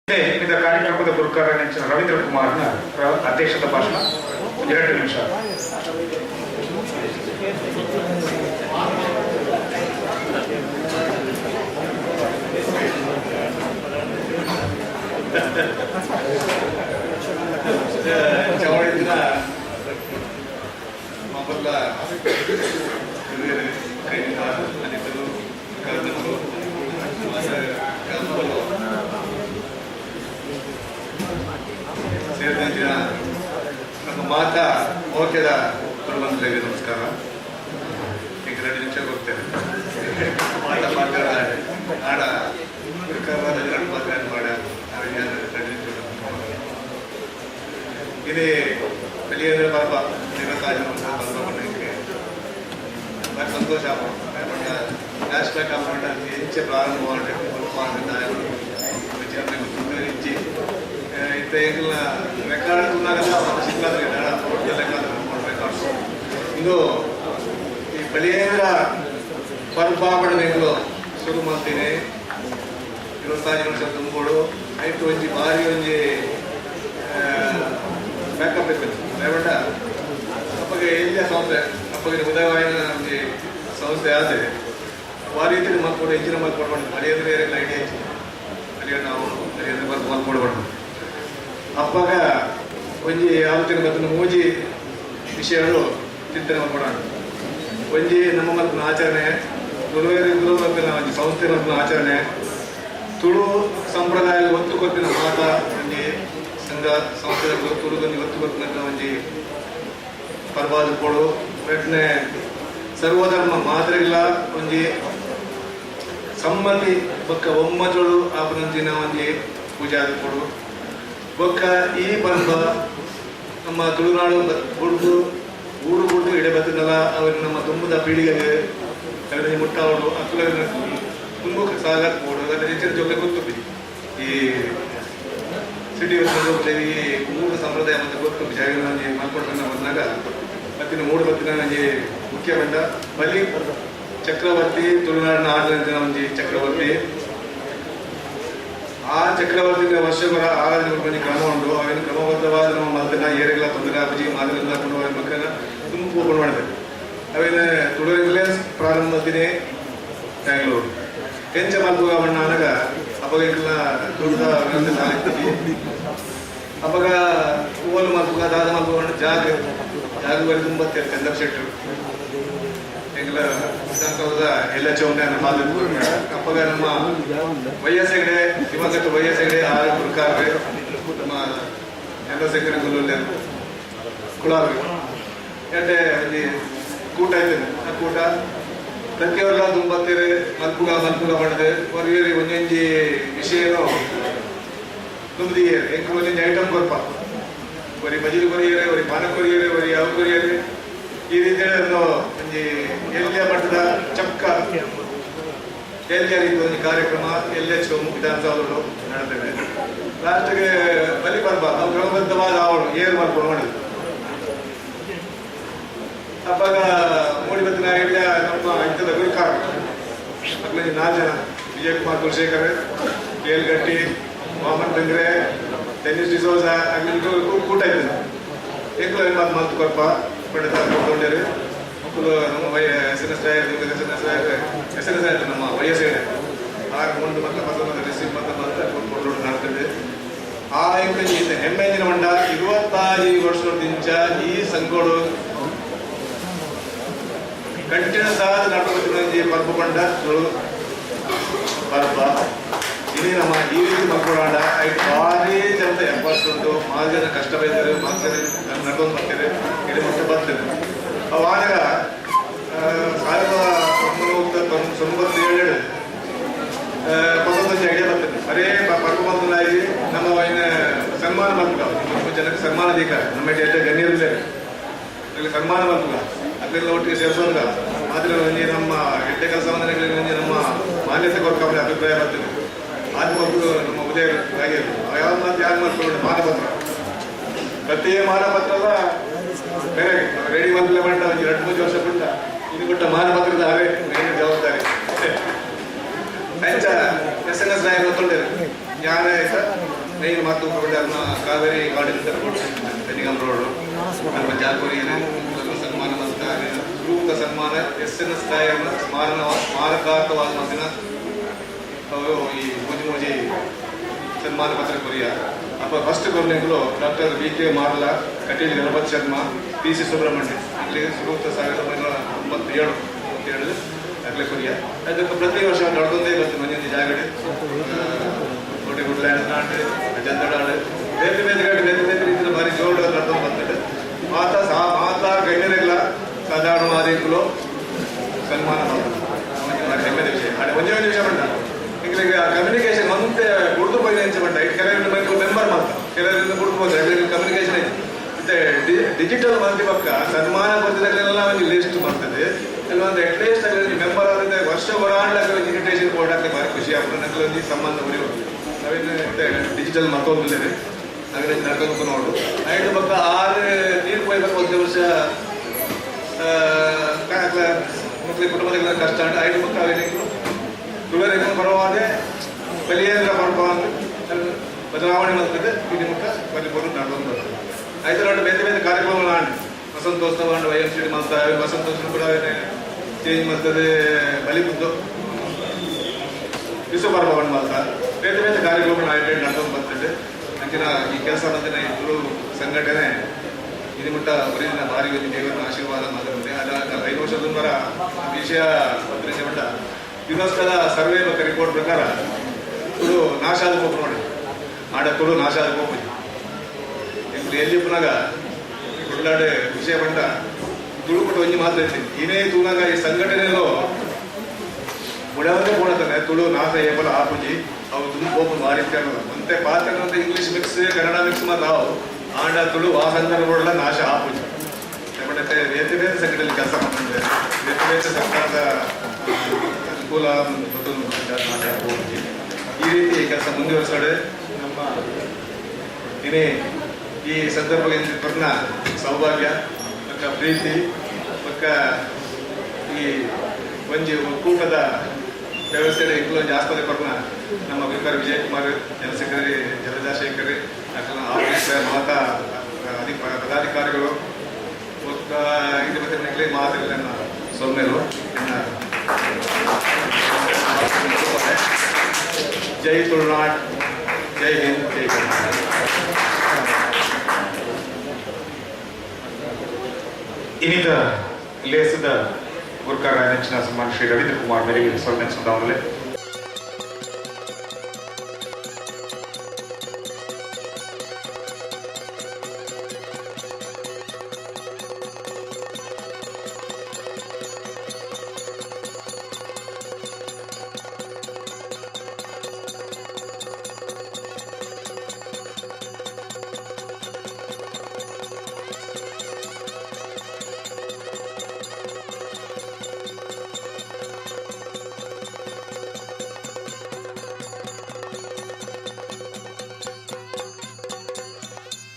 ವಿವಿಧ ಕಾರ್ಯಕ್ರಮದ ಗುರುಕಾರ ನೆಚ್ಚಿನ ರವೀಂದ್ರ ಕುಮಾರ್ನ ಅಧ್ಯಕ್ಷತ ಭಾಷಣ 2 ನಿಮಿಷ. ಚವಳಿ ದಿನ ಮೊದಲ ಅನೇಕರು ಕಳೆದರು ಸೇರಿದ ನಮ್ಮ ಮಾತಾ ಮೋಕ್ಯದ ಪ್ರಬಂಧರಿಗೆ ನಮಸ್ಕಾರ. ಈಗ 2 ನಿಮಿಷ ಹೋಗ್ತೇನೆ. ಮಾತಾ ಮಾತಾಡ ಆಡ ಸರ್ಕಾರದ 2 ಮಾತಾಡ ಮಾಡ 2 ನಿಮಿಷ ಇದೇ ಬೆಳೆಯದ ಬಾಬಾ ನಿರತಾಜ ಬಂದವನಿಗೆ ಬಾರಿ ಸಂತೋಷ. ನ್ಯಾಷನಲ್ ಗವರ್ಮೆಂಟ್ ಹೆಚ್ಚು ಪ್ರಾರಂಭ ಮಾಡಿ ಇಚ್ಚಿ ಇಂಥ ರೆಕಾರ್ಡ್ ರೆಕಾರ್ಡ್ಸ್ ಇಂದು ಈ ಬೆಳೆಯರ ಪರ್ಪಾಪಣೆಗಳು ಶುರು ಮಾಡ್ತೀನಿ. 25 ವರ್ಷ ತುಂಬೋಡು ಆಯ್ತು ಒಂಜಿ ಭಾರಿ ಒಂಜಿ ಬ್ಯಾಕಪ್ ಇರ್ತದೆ ದಯವಿಟ್ಟ ಅಪ್ಪಗೆ ಎಲ್ಲಿಯ ಸಂಸ್ಥೆ ಅಪ್ಪಗೆ ಉದಯವಾಯಿನ ಒಂಜಿ ಸಂಸ್ಥೆ ಆದರೆ ಆ ರೀತಿ ಮಾಡ್ಕೊಂಡು ಹೆಚ್ಚಿನ ಮಾಡ್ಕೊಂಡು ಮಳೆಯಂದ್ರೆ ಏರೆಲ್ಲ ಐಡಿಯಾ ಹೆಚ್ಚು ಮಳೆಯ ನಾವು ಮಳೆಯಂದ್ರೆ ಮಾಡ್ಕೊಡ್ಬಾರ್ದು. ಅಪ್ಪಾಗ ಒಂಜಿ ಆಲೋಚನೆ ಬರ್ತನ ಮೂಜಿ ವಿಷಯಗಳು ಚಿಂತನೆ ಮಾಡೋಣ. ಒಂಜಿ ನಮ್ಮ ಮಲ್ಪನ ಆಚರಣೆ ಗುರುವೇರಿದ್ರು ಮಲ್ಪಿನ ಒಂಜಿ ಸಂಸ್ಥೆ ಮಲ್ಪನ ಆಚರಣೆ ತುಳು ಸಂಪ್ರದಾಯ ಒತ್ತು ಕೊಟ್ಟಿನ ಮಾತ ಒಂಜಿ ಸಂಘ ಸಂಸ್ಥೆಗಳು ತುಳುಗಂಜಿ ಒತ್ತು ಕೊಟ್ಟಿನ ಒಂಜಿ ಪರ್ವಾದ ಕೊಡು ವೆಟ್ನೆ ಸರ್ವಧರ್ಮ ಮಾದರಿಗಳ ಒಂಜಿ ಸಮ್ಮತಿ ಬೊಕ್ಕ ಒಮ್ಮತಳು ಆಪನಂಚಿನ ಒಂಜಿ ಪೂಜಾದ ಕೊಡು ಬೊಕ್ಕ ಈ ಪಂಪ ನಮ್ಮ ತುಳುನಾಡು ಬುಡ್ದು ಊರು ಬುಡ್ದು ಇಡೆ ಬತ್ತನಲ್ಲ ಅವರು ನಮ್ಮ ತುಂಬದ ಪೀಳಿಗೆಗೆ ಅದರಲ್ಲಿ ಮುಟ್ಟಾವಡು ಅಕ್ಕಲ ತುಂಬಕ್ಕೆ ಸಾಗಕ್ಕೆ ಕೊಡು ಅದರ ಹೆಚ್ಚಿನ ಜೊತೆ ಗೊತ್ತು ಈ ಸಿಟಿ ಈ ಊರು ಸಂಪ್ರದಾಯ ಮತ್ತು ಗೊತ್ತು ಜಾಗ ಮಾಡ್ಕೊಂಡು ಬಂದಾಗ ಮತ್ತಿನ 3 ಬತ್ತಿನ ಒಂಜಿ ಮುಖ್ಯ ಬಂದ ಬಲಿ ಚಕ್ರವರ್ತಿ ತುಳುನಾಡಿನ ಆಡಳಿತ ಒಂಜಿ ಚಕ್ರವರ್ತಿ ಆ ಚಕ್ರವರ್ತಿ ವರ್ಷಗಳ ಆರಾಧನೆ ಕ್ರಮ ಉಂಟು. ಅವೇನು ಕ್ರಮಬದ್ಧವಾದ ನಮ್ಮ ಮಲ್ತನ ಏರಿಗಳ ತೊಂದರೆ ಅಭಿಜಿ ಮಾದರಿಂದ ಕೊಂಡು ಮಕ್ಕಳ ತುಂಬ ಓಪನ್ ಮಾಡಿದೆ. ಅವೇನು ತುಳುವಿಂದಲೇ ಪ್ರಾರಂಭದಿನೇ ಬ್ಯಾಂಗ್ಳೂರು ಕೆಂಚ ಮಲ್ಪುಗ ಬಣ್ಣ ಅನಾಗ ಅಪಗೆಲ್ಲ ತುಳುದ ಅಪಗ ಓಲು ಮಲ್ಪುಗ ದಾದ ಮಲ್ಪುಗ ಜಾಗ ಬರೀ ತುಂಬ ಚಂದರ್ ಶೆಟ್ಟರು ಎಂಗ್ಲ ವಿಧಾನಸೌಧದ ಎಲ್ಲ ಚೌಂಟನ ಮಾತು ಅಪ್ಪಗ ನಮ್ಮ ವೈಎಸ್ಎಗಡೆ ದಿವಂಗತ ವೈಎಸ್ಎಗಡೆ ಆರು ಗುರುಕಾರ್ರೆ ನಮ್ಮ ಎಲ್ಲ ಸೆಕ್ರೆ ಗುಲ್ಲುಲ್ಲೆ ಕುಳಾರ್ರೆ ಯಾಕೆ ಅಲ್ಲಿ ಕೂಟ ಆಯ್ತದೆ. ಆ ಕೂಟ ಪ್ರತಿಯೊಲ್ಲ ತುಂಬತ್ತೇರೆ ಮಲ್ಪುಗ ಮಾಡಿದೆ ಹೊರಗೇರಿ ಒಂದೊಂಜಿ ವಿಷಯನೂ ತುಂಬಿದಿಗೆ ಎಂಕ ಒಂದೊಂದು ಐಟಮ್ ಕೊರಪ ಒರಿ ಬಜಿಲು ಕೊರಿಯರೆ ಒರಿ ಪಾನ ಕೊರಿಯರೆ ಒರಿ ಯಾವ ಕೊರಿಯರೆ ಈ ರೀತಿ ಒಂಜಿ ಎಲ್ಲಿಯ ಮಟ್ಟದ ಚಕ್ಕ ಎಲ್ಲಿಯ ರೀತಿ ಒಂದು ಕಾರ್ಯಕ್ರಮ LH ವಿಧಾನಸೌಧಗಳು ನಡೆದಿದೆ. ಲಾಸ್ಟ್ಗೆ ಬಲಿ ಬರ್ಬ ನಾವು ಕ್ರಮಬದ್ಧವಾದ ಅವಳು ಏರ್ ಮಾಡ್ಕೊಂಡು ಮಾಡಿದ್ರು. ಅಪ್ಪಾಗ ಮೂಡಿಬತ್ತಿನ ಹಿಡಿಯ ನಮ್ಮ ಇಂಥದ ಗುರುಕಾರ ಮಕ್ಕಳಿಗೆ 4 ಜನ ವಿಜಯಕುಮಾರ್ ಕುಲಶೇಖರ್, ಕೇಲ್ಗಟ್ಟಿ, ವಾಮನ್ ಬೆಂಗ್ರೆ, ಡೆನಿಸ್ ಡಿಸೋಜ ಅಲ್ಲಿ ಕೂಟ ಇದ್ದೇನೆ. ಎಂಕ್ಲ ಮಾತು ಕೊರಪ ಪಡೆದ ತೊಗೊಂಡಿರು ಮಕ್ಕಳು ನಮ್ಮ SNS ನಮ್ಮ ವಯಸ್ಸಿಗೆ 6 ಮಂದಿ ಮಕ್ಕಳ ಮಕ್ಕಳು ರಿಸೀವ್ ಮತ್ತು ಮಾಡ್ತದೆ. ಆ ಹೆಮ್ಮೆಂದಿನ ಮಂಡ 25 ವರ್ಷದಿಂದ ಈ ಸಂಘಗಳು ಕಂಟಿನ್ಯೂಸ್ ಆದ ನಡ್ಕೊಂಡು ಪರ್ಪ ಪಂಡ ಪರ್ಪ ಇಲ್ಲಿ ನಮ್ಮ ಈ ರೀತಿ ಮಕ್ಕಳಾಡ ಭಾರಿ ಜನತ ಎಂಬತ್ತು ಮಾರು ಜನ ಕಷ್ಟ ಬೈತಾರೆ ಮಾರು ಜನ ನಡ್ಕೊಂಡು ಬರ್ತಾರೆ ಇಲ್ಲಿ ಮತ್ತೆ ಬರ್ತದೆ ಅವಾಗ 1997 ಹೊಸದೊಂದು ಐಡಿಯಾ ಬರ್ತದೆ ಅದೇ ಪರ್ಪ ಬಂದಾಗಿ ನಮ್ಮ ಸನ್ಮಾನ ಮಾಡ್ಬೇಕು ಜನಕ್ಕೆ ಸನ್ಮಾನ ದೀಕ ನಮ್ಮ ಎಲ್ಲ ಗಣ್ಯರಿದ್ದಾರೆ ಸನ್ಮಾನ ಮಾಡ್ಬೇಕು ಅದೆಲ್ಲ ಒಟ್ಟಿಗೆ ಸೇರಿಸೋಂಗ ಮಾತ್ರ ನಮ್ಮ ಎಡ್ಡೆ ಕೆಲಸ ಬಂದರೆ ನಮ್ಮ ಮಾನ್ಯತೆ ಕೊಡ್ಕೊಂಡ್ರೆ ಅಭಿಪ್ರಾಯ ಬರ್ತದೆ ಆದ ಮಕ್ಕಳು ನಮ್ಮ ಉದಯ ಹಾಗೆ ಯಾವ ಮಾತು ಯಾರು ಮಾಡ್ಕೊಂಡು ಮಾನಪತ್ರ ಪ್ರತಿ ಮಾನಪತ್ರದ ಬೇರೆ ರೆಡಿ ಬಂದಲೇ ಬಂದ ಒಂದು 2-3 ವರ್ಷ ಬಿಟ್ಟ ಇದು ಬಿಟ್ಟ ಮಾನಪತ್ರದ ಹಾಗೆ ಜವಾಬ್ದಾರಿ ಹೆಂಚ SMS ರಾಯ ಗೊತ್ತೊಂಡಿರು ಯಾರೇ ಆಯ್ತಾ ನೈನ್ ಮಾತು ನಮ್ಮ ಕಾವೇರಿ ಗಾರ್ಡನ್ ಬೆನ್ನಿಗಂ ರೋಡ್ ನಮ್ಮ ಜಾಲ್ಪುರಿ ಸನ್ಮಾನ ಸೂಕ್ತ ಸನ್ಮಾನ SMS ರಾಯನ ಸ್ಮಾರಕಾರ್ಥವಾದ ಮಸಿನ ಈ ಮುಜಿ ಸನ್ಮಾನ ಪತ್ರ ಕೊರಿಯ ಅಪ್ಪ ಫಸ್ಟ್ ಕೊರ್ನೆಗಳು ಡಾಕ್ಟರ್ BK ಮಾರ್ಲಾ ಕಟೀಲ್ ಗಣಪತ್ ಶರ್ಮಾ PC ಸುಬ್ರಹ್ಮಣ್ಯ ಇಲ್ಲಿ ಸೂಕ್ತ 1997 ಆಗಲೇ ಕೊರಿಯ ಅದಕ್ಕೆ ಪ್ರತಿ ವರ್ಷ ನಡ್ಕೊಂಡೇ ಬರ್ತದೆ ಮಂಜಿ ಜಾಗಡೆ ಕೋಟೆ ಗುಡ್ಲಾಂಡ್ ನಾಡು ಅಜಂತಡಾಡು ಬೇರೆ ರೀತಿಯ ಭಾರಿ ಜೋರು ನಡ್ಕೊಂಡು ಬರ್ತದೆ ಮಾತಾ ಗಣ್ಯರೆಲ್ಲ ಸಾಧಾರಣ ಮಾದರಿಗಳು ಸನ್ಮಾನ ಮಾಡ್ತಾರೆ ಹೆಮ್ಮೆದ ವಿಷಯ ಒಂದೇ ವಿಷಯ ಬಂದ ಈಗ ಕಮ್ಯುನಿಕೇಶನ್ ಮತ್ತೆ ಕುಡಿದು ಪೈನ ಹೆಂಚಬಂಡ ಕೆಲವರಿಂದ ಮೆಂಬರ್ ಮಾಡ್ತಾರೆ ಕೆಲವರಿಂದ ಕುಡಿದು ಹೋದ್ರೆ ಕಮ್ಯುನಿಕೇಶನ್ ಐತೆ ಮತ್ತೆ ಡಿಜಿಟಲ್ ಮಂದಿ ಪಕ್ಕ ಸನ್ಮಾನ ಪತ್ರದಲ್ಲೆಲ್ಲ ಒಂದು ಲಿಸ್ಟ್ ಮಾಡ್ತದೆ ಕೆಲವೊಂದು ಅಟ್ಲೀಸ್ಟ್ ಅಲ್ಲಿ ಮೆಂಬರ್ ಆದ್ರೆ ವರ್ಷ ಬರಾಡ್ಲಕ್ಕೆ ಒಂದು ಇನ್ವಿಟೇಷನ್ ಕೊಡಕ್ಕೆ ಭಾರಿ ಖುಷಿ ಆಗ್ತದೆ ನಕ್ಕಲ್ಲಿ ಒಂದು ಸಂಬಂಧ ಉರಿಯೋದು ನಾವೇನು ಡಿಜಿಟಲ್ ಮತ್ತೊಂದಿದೆ ಹಾಗೆ ನಡ್ಕೊಂಡು ನೋಡು ಐದು ಪಕ್ಕ 6 ನೀರು ಕೊಯ್ಬೇಕು ಒಂದು ವರ್ಷ ಮಕ್ಕಳಿಗೆ ಕುಟುಂಬದ ಕಷ್ಟ ಉಂಟು ಐದು ಪಕ್ಕ ಅವೇನಿದ್ರು ತುಳರೇಖೆ ಪರವಾದೆ ಬಲಿಯೇಂದ್ರ ಪರ್ವ ಬದಲಾವಣೆ ಮಾಡ್ತದೆ ಇಲ್ಲಿ ಮುಖ ಬಲಿಪೂರ್ಣ ನಡ್ಕೊಂಡು ಬರ್ತದೆ ಐದು ನೋಡಿ ಬೇರೆ ಬೇರೆ ಕಾರ್ಯಕ್ರಮಗಳು ಆಂಡು ವಸಂತೋತ್ಸವ ಆಂಡು YMCA ಮಾಡ್ತಾರೆ ವಸಂತೋತ್ಸವ ಕೂಡ ಚೇಂಜ್ ಮಾಡ್ತದೆ ಬಲಿಬುದ್ದು ವಿಶ್ವ ಪರ್ವವನ್ನು ಮಾಡ್ತಾರೆ ಬೇರೆ ಬೇರೆ ಕಾರ್ಯಕ್ರಮಗಳು ಅಟೆಂಡ್ ನಡ್ಕೊಂಡು ಬರ್ತದೆ ಅಂಚಿನ ಈ ಕೆಲಸ ಬಂದಿನ ಇಬ್ಬರು ಸಂಘಟನೆ ಇದು ಮುಟ್ಟ ಊರಿನ ಭಾರಿ ಒಂದು ದೇವರ ಆಶೀರ್ವಾದ ಮಾತಾಡುತ್ತೆ ಅದ 5 ವರ್ಷದ ಬರ ವಿಷಯ ಪತ್ರಿಕೆ ಮಟ್ಟ ಯುನೆಸ್ಕೋದ ಸರ್ವೆ ಬಗ್ಗೆ ರಿಪೋರ್ಟ್ ಪ್ರಕಾರ ತುಳು ನಾಶ ಆದ ಹೋಗಿ ನೋಡಿ ಆಡ ತುಳು ನಾಶ ಆದ ಹೋಗಿ ఇప్పుడు ಎಲ್ಲಿ ಪುನಗ ಕೊಡಲಾಡೆ ವಿಷಯ ಬಂದ ತುಳುಕೊಟ್ಟು ಒಂಜಿ ಮಾತ್ರ ಇರ್ತೀನಿ ಏನೇ ತೂನಾಗ ಈ ಸಂಘಟನೆಯಲ್ಲೂ ಬುಡವಂತೆ ಕೊಡತಾನೆ ತುಳು ನಾಶ ಏಪಲ ಆಪುಜಿ ಅವು ತುಂಬ ಹೋಗಿ ಮಾರಿರ್ತಾರೆ ಮತ್ತೆ ಪಾತ್ರ ಇಂಗ್ಲಿಷ್ ಮಿಕ್ಸ್ ಕನ್ನಡ ಮಿಕ್ಸ್ ಮಾತ್ರ ಅವು ಆಂಡ ತುಳು ಆ ಸಂದರ್ಭಗಳೆಲ್ಲ ನಾಶ ಆಪುಜಿ ಮತ್ತೆ ಬೇರೆ ಬೇರೆ ಸಂಘಟನೆಯಲ್ಲಿ ಕೆಲಸ ಮಾಡ್ತಾರೆ ಬೇರೆ ಬೇರೆ ಸರ್ಕಾರದ ಅನುಕೂಲ ನಾಶ ಆಪುಜಿ ಈ ರೀತಿ ಕೆಲಸ ಮುಂದುವರಿಸೋಡೆ ನಮ್ಮ ಇನೇ ಈ ಸಂದರ್ಭದಲ್ಲಿ ಪರ್ನ ಸೌಭಾಗ್ಯ ಮತ್ತು ಪ್ರೀತಿ ಮತ್ತು ಈ ಒಂಜಿ ಒಕ್ಕೂಟದ ವ್ಯವಸ್ಥೆ ಇಂಕ್ಲೊಂದು ಆಸ್ಪತ್ರೆ ಪರ್ನ ನಮ್ಮ ವಿಕಾರ ವಿಜಯಕುಮಾರ್ ಜನರಲ್ ಸೆಕ್ರೆಟರಿ ಜಲಜಾಶೇಖರ್ ಆಫೀಸರ್ ಮಾತಾ ಪದಾಧಿಕಾರಿಗಳು ಇದು ಮತ್ತೆ ಮಕ್ಕಳಿಗೆ ಮಾತ್ರ ಸೌಮ್ಯರು ಜೈ ತುಳುನಾಡ್ ಜೈ ಹಿಂದ್ ಜೈ ಕರ್ನಾಟಕ. ಇನ್ನಿತ ಲೇಸದ ಗುರುಕಾರ ನೆಚ್ಚಿನ ಸನ್ಮಾನ ಶ್ರೀ ರವೀಂದ್ರ ಕುಮಾರ್ ಮೇರೆಗೆ ಸನ್ಮಾನಿಸಿದವರಲ್ಲೇ